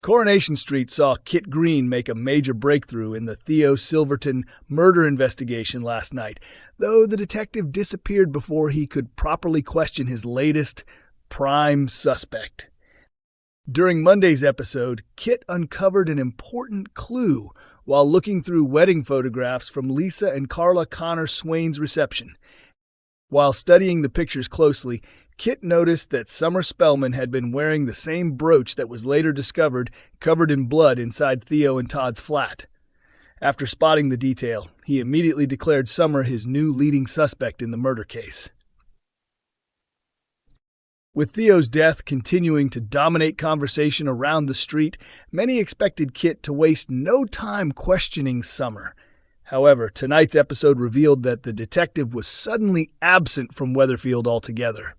Coronation Street saw Kit Green make a major breakthrough in the Theo Silverton murder investigation last night, though the detective disappeared before he could properly question his latest prime suspect. During Monday's episode, Kit uncovered an important clue while looking through wedding photographs from Lisa and Carla Connor Swain's reception. While studying the pictures closely, Kit noticed that Summer Spellman had been wearing the same brooch that was later discovered covered in blood inside Theo and Todd's flat. After spotting the detail, he immediately declared Summer his new leading suspect in the murder case. With Theo's death continuing to dominate conversation around the street, many expected Kit to waste no time questioning Summer. However, tonight's episode revealed that the detective was suddenly absent from Weatherfield altogether.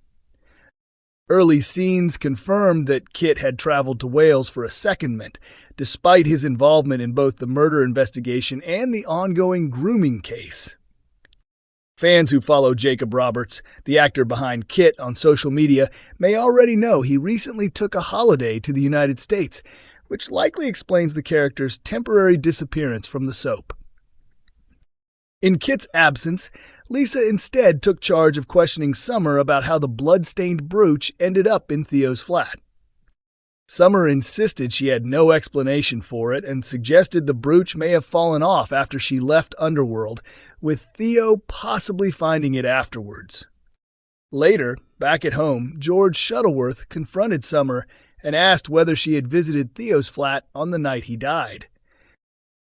Early scenes confirmed that Kit had traveled to Wales for a secondment, despite his involvement in both the murder investigation and the ongoing grooming case. Fans who follow Jacob Roberts, the actor behind Kit, on social media may already know he recently took a holiday to the United States, which likely explains the character's temporary disappearance from the soap. In Kit's absence, Lisa instead took charge of questioning Summer about how the bloodstained brooch ended up in Theo's flat. Summer insisted she had no explanation for it and suggested the brooch may have fallen off after she left Underworld, with Theo possibly finding it afterwards. Later, back at home, George Shuttleworth confronted Summer and asked whether she had visited Theo's flat on the night he died.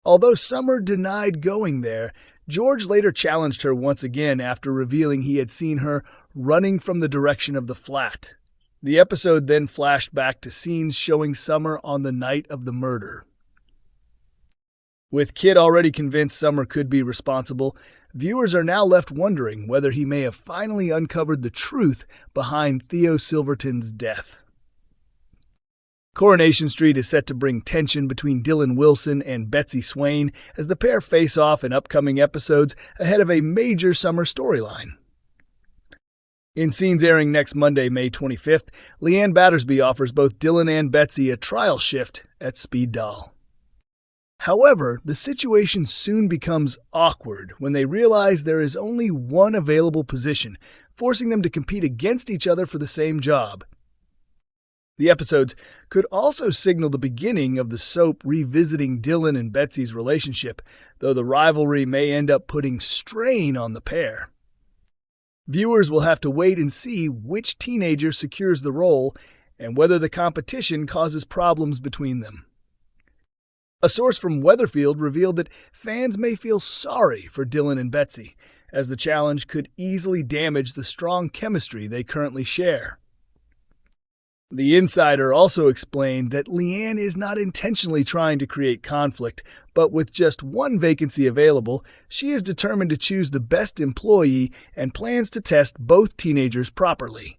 Although Summer denied going there, George later challenged her once again after revealing he had seen her running from the direction of the flat. The episode then flashed back to scenes showing Summer on the night of the murder. With Kit already convinced Summer could be responsible, viewers are now left wondering whether he may have finally uncovered the truth behind Theo Silverton's death. Coronation Street is set to bring tension between Dylan Wilson and Betsy Swain as the pair face off in upcoming episodes ahead of a major summer storyline. In scenes airing next Monday, May 25th, Leanne Battersby offers both Dylan and Betsy a trial shift at Speed Doll. However, the situation soon becomes awkward when they realize there is only one available position, forcing them to compete against each other for the same job. The episodes could also signal the beginning of the soap revisiting Dylan and Betsy's relationship, though the rivalry may end up putting strain on the pair. Viewers will have to wait and see which teenager secures the role and whether the competition causes problems between them. A source from Weatherfield revealed that fans may feel sorry for Dylan and Betsy, as the challenge could easily damage the strong chemistry they currently share. The insider also explained that Leanne is not intentionally trying to create conflict, but with just one vacancy available, she is determined to choose the best employee and plans to test both teenagers properly.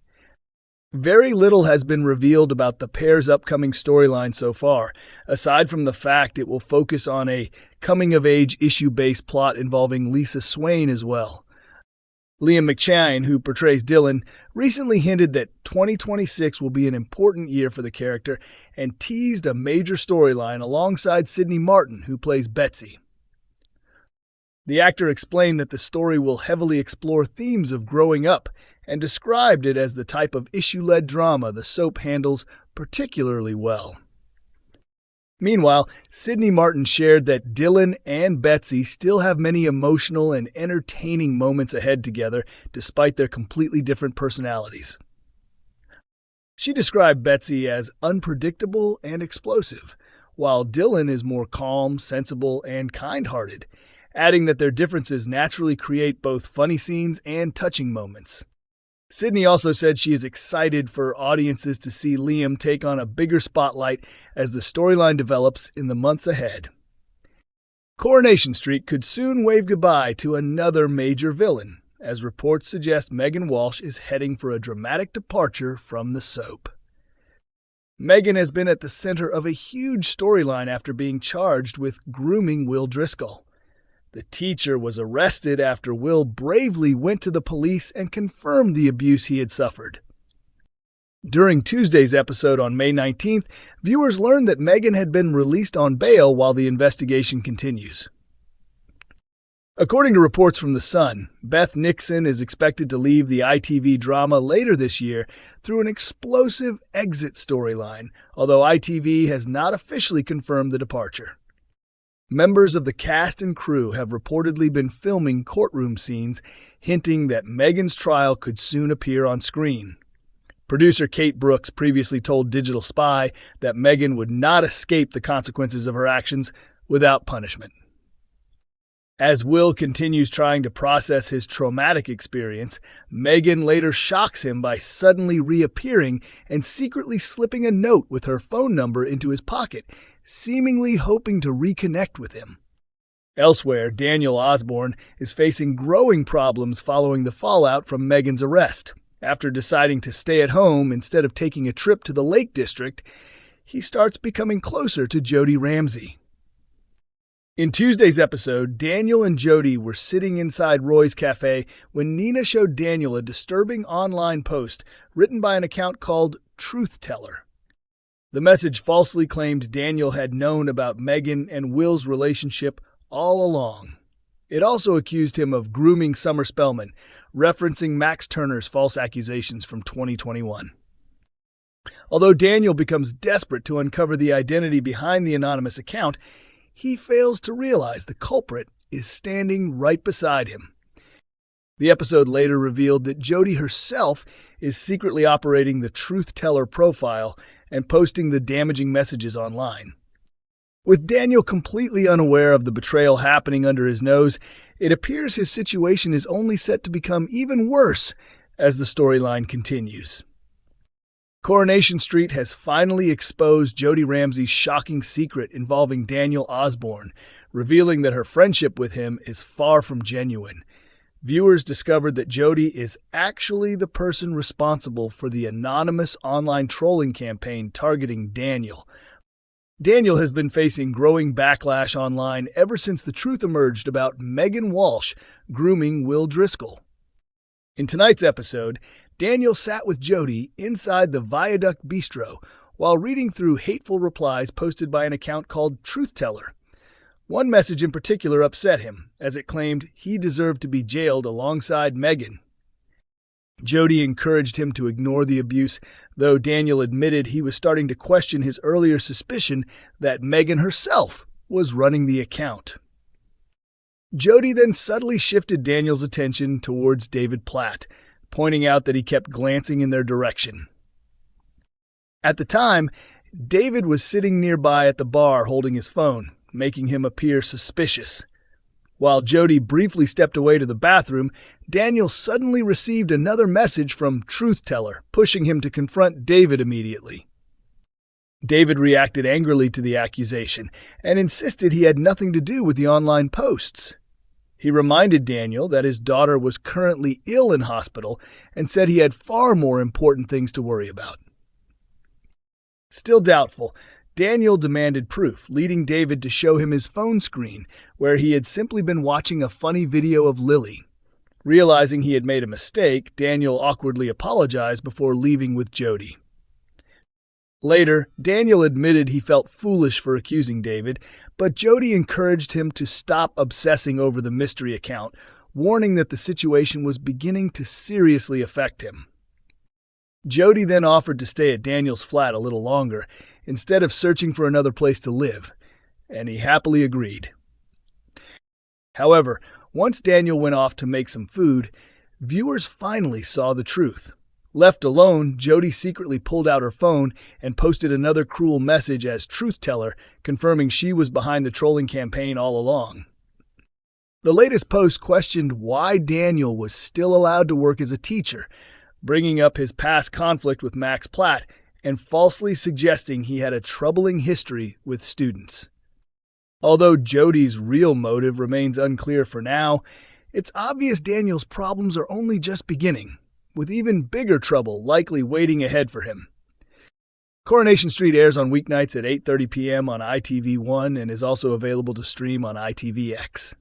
Very little has been revealed about the pair's upcoming storyline so far, aside from the fact it will focus on a coming-of-age issue-based plot involving Lisa Swain as well. Liam McChine, who portrays Dylan, recently hinted that 2026 will be an important year for the character and teased a major storyline alongside Sydney Martin, who plays Betsy. The actor explained that the story will heavily explore themes of growing up and described it as the type of issue-led drama the soap handles particularly well. Meanwhile, Sydney Martin shared that Dylan and Betsy still have many emotional and entertaining moments ahead together, despite their completely different personalities. She described Betsy as unpredictable and explosive, while Dylan is more calm, sensible, and kind-hearted, adding that their differences naturally create both funny scenes and touching moments. Sydney also said she is excited for audiences to see Liam take on a bigger spotlight as the storyline develops in the months ahead. Coronation Street could soon wave goodbye to another major villain, as reports suggest Megan Walsh is heading for a dramatic departure from the soap. Megan has been at the center of a huge storyline after being charged with grooming Will Driscoll. The teacher was arrested after Will bravely went to the police and confirmed the abuse he had suffered. During Tuesday's episode on May 19th, viewers learned that Meghan had been released on bail while the investigation continues. According to reports from The Sun, Beth Nixon is expected to leave the ITV drama later this year through an explosive exit storyline, although ITV has not officially confirmed the departure. Members of the cast and crew have reportedly been filming courtroom scenes, hinting that Meghan's trial could soon appear on screen. Producer Kate Brooks previously told Digital Spy that Meghan would not escape the consequences of her actions without punishment. As Will continues trying to process his traumatic experience, Meghan later shocks him by suddenly reappearing and secretly slipping a note with her phone number into his pocket, seemingly hoping to reconnect with him. Elsewhere, Daniel Osborne is facing growing problems following the fallout from Meghan's arrest. After deciding to stay at home instead of taking a trip to the Lake District, he starts becoming closer to Jodi Ramsey. In Tuesday's episode, Daniel and Jodi were sitting inside Roy's cafe when Nina showed Daniel a disturbing online post written by an account called Truth Teller. The message falsely claimed Daniel had known about Meghan and Will's relationship all along. It also accused him of grooming Summer Spellman, referencing Max Turner's false accusations from 2021. Although Daniel becomes desperate to uncover the identity behind the anonymous account, he fails to realize the culprit is standing right beside him. The episode later revealed that Jodi herself is secretly operating the Truth Teller profile and posting the damaging messages online. With Daniel completely unaware of the betrayal happening under his nose, it appears his situation is only set to become even worse as the storyline continues. Coronation Street has finally exposed Jodi Ramsey's shocking secret involving Daniel Osborne, revealing that her friendship with him is far from genuine. Viewers discovered that Jodi is actually the person responsible for the anonymous online trolling campaign targeting Daniel. Daniel has been facing growing backlash online ever since the truth emerged about Megan Walsh grooming Will Driscoll. In tonight's episode, Daniel sat with Jodi inside the Viaduct Bistro while reading through hateful replies posted by an account called Truth Teller. One message in particular upset him, as it claimed he deserved to be jailed alongside Meghan. Jodi encouraged him to ignore the abuse, though Daniel admitted he was starting to question his earlier suspicion that Meghan herself was running the account. Jodi then subtly shifted Daniel's attention towards David Platt, pointing out that he kept glancing in their direction. At the time, David was sitting nearby at the bar holding his phone, making him appear suspicious. While Jodi briefly stepped away to the bathroom, Daniel suddenly received another message from Truth Teller, pushing him to confront David immediately. David reacted angrily to the accusation and insisted he had nothing to do with the online posts. He reminded Daniel that his daughter was currently ill in hospital and said he had far more important things to worry about. Still doubtful, Daniel demanded proof, leading David to show him his phone screen, where he had simply been watching a funny video of Lily. Realizing he had made a mistake, Daniel awkwardly apologized before leaving with Jodi. Later, Daniel admitted he felt foolish for accusing David, but Jodi encouraged him to stop obsessing over the mystery account, warning that the situation was beginning to seriously affect him. Jodi then offered to stay at Daniel's flat a little longer, instead of searching for another place to live, and he happily agreed. However, once Daniel went off to make some food, viewers finally saw the truth. Left alone, Jodi secretly pulled out her phone and posted another cruel message as Truth Teller, confirming she was behind the trolling campaign all along. The latest post questioned why Daniel was still allowed to work as a teacher, bringing up his past conflict with Max Platt and falsely suggesting he had a troubling history with students. Although Jodi's real motive remains unclear for now, it's obvious Daniel's problems are only just beginning, with even bigger trouble likely waiting ahead for him. Coronation Street airs on weeknights at 8:30 p.m. on ITV1 and is also available to stream on ITVX.